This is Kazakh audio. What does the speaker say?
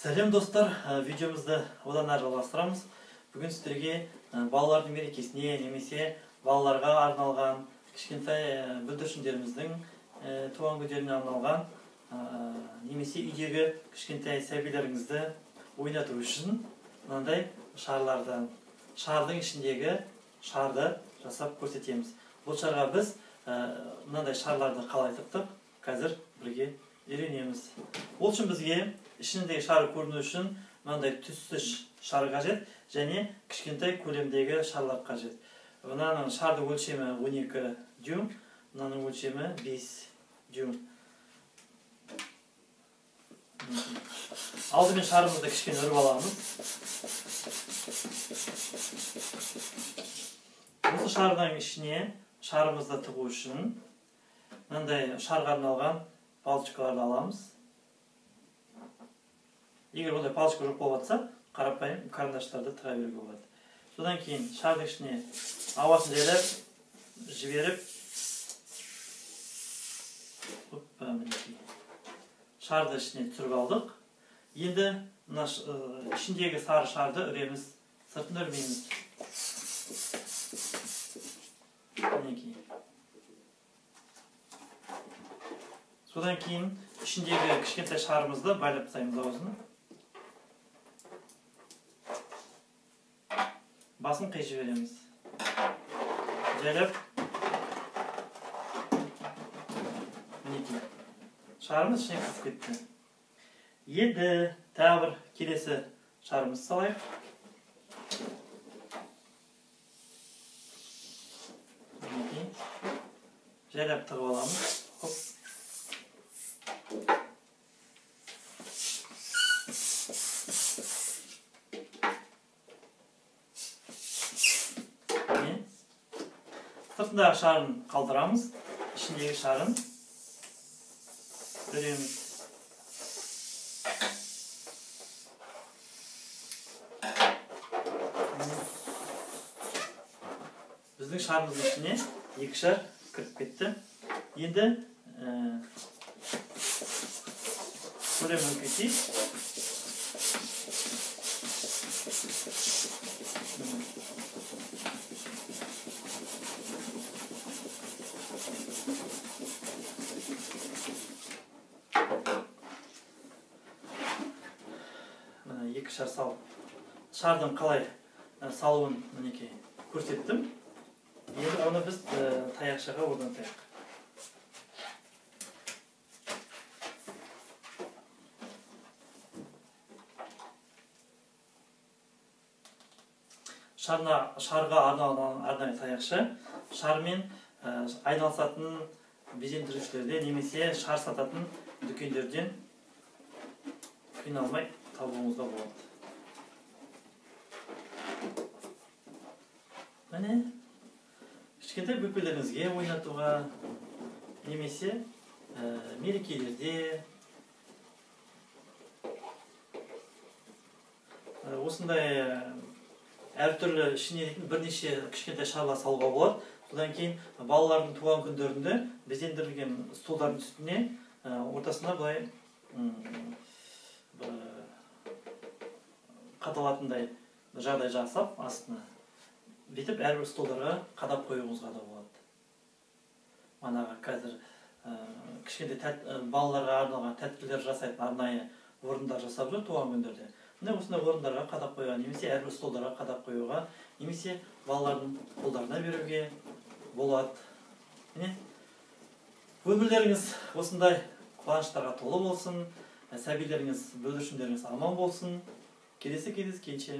Сәлем достар, видеомызды одан әрі жалғастырамыз. Бүгін сіздерге балалардың мерекесіне немесе балаларға арналған кішкентай бүлдіршіндеріміздің туған күндеріне арналған немесе үйдегі кішкентай сәбилеріңізді ойнату үшін мынандай шардың ішіндегі шарды жасап көрсетеміз. Бұл шарға біз мынандай шарларды қалай тықтық, қазір бірге үйренеміз. Ол үшін бізге ішіндегі шары көріну үшін мынандай түссіз шар қажет және кішкентай көлемдегі шарлар қажет. Мынаның шардың өлшемі 12 дюйм, мынаның өлшемі 5 дюйм. Алдымен шарымызды кішкене үріп аламыз. Осы шардың ішіне шарымызды тығу үшін мынандай шарға арналған палочкаларды аламыз. Егер ондай палочка жоқ болып жатса, қарапайым карандаштарды тыға беруге болады. Содан кейін шардың ішіне ауасын жіберіп, шарды ішіне түсіріп алдық. Енді ішіндегі сары шарды үреміз, сыртын үрмейміз. Содан кейін ішіндегі кішкентай шарымызды байлап тастаймыз аузын. Басын қиып жібереміз. Жайлап. Мінекей. Шарымыз ішіне кіріп кетті. Енді тағы бір келесі шарымызды салайық. Мінекей. Жайлап тығып аламыз. Сыртындағы шарын қалдырамыз, ішіндегі шарын үреміз. Біздің шарымыздың ішіне екі шар кіріп кетті. Енді көлемін үлкейтейік. Екі шар салып, шардың қалай салуын мінекей көрсеттім. Енді оны біз таяқшаға орнатайық. Шарға арналған арнайы таяқша, шармен айналысатын безендірушілерде немесе шар сататын дүкендерден қиналмай табуымызға болады. Міне, кішкентай бөпелеріңізге ойнатуға, немесе мерекелерде осындай әртүрлі ішіне бірнеше кішкентай шарлар салуға болады. Содан кейін балалардың туған күндерінде безендірілген столдардың үстіне ортасына былай қадалатындай жағдай жасап, астына бүйтіп әрбір столдарға қадап қоюыңызға да болады. Манаға қазір кішкентай балаларға арналған тәттілер жасайтын арнайы орындар жасап жүр туған күндерде. Міне осындай орындарға қадап қоюға, немесе әрбір столдарға қадап қоюға, немесе балалардың қолдарына беруге болады. Міне, өмірлеріңіз осындай қуаныштарға толы болсын, сәбилеріңіз, бүлдіршіндеріңіз аман болсын. Келесі кездескенше.